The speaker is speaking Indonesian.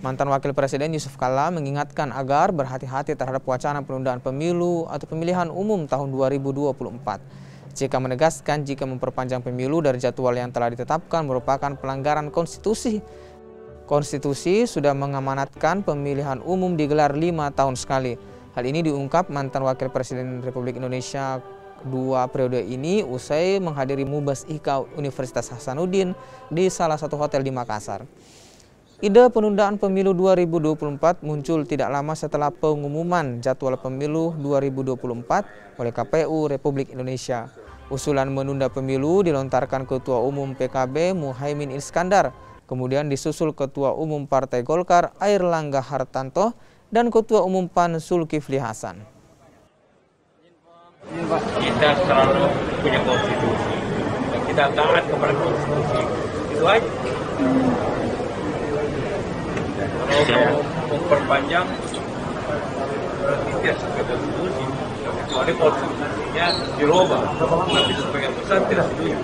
Mantan Wakil Presiden Yusuf Kalla mengingatkan agar berhati-hati terhadap wacana penundaan pemilu atau pemilihan umum tahun 2024. JK menegaskan jika memperpanjang pemilu dari jadwal yang telah ditetapkan merupakan pelanggaran konstitusi. Konstitusi sudah mengamanatkan pemilihan umum digelar 5 tahun sekali. Hal ini diungkap mantan Wakil Presiden Republik Indonesia 2 periode ini usai menghadiri Mubas IKA Universitas Hasanuddin di salah satu hotel di Makassar. Ide penundaan pemilu 2024 muncul tidak lama setelah pengumuman jadwal pemilu 2024 oleh KPU Republik Indonesia. Usulan menunda pemilu dilontarkan Ketua Umum PKB Muhaimin Iskandar, kemudian disusul Ketua Umum Partai Golkar Airlangga Hartarto dan Ketua Umum PAN Zulkifli Hasan. Kita selalu punya konstitusi dan kita taat kepada konstitusi. Itu aja. Kalau mau memperpanjang berarti tidak sesuai konstitusi, kecuali konstitusinya dirubah. Tapi sebagian besar tidak setuju.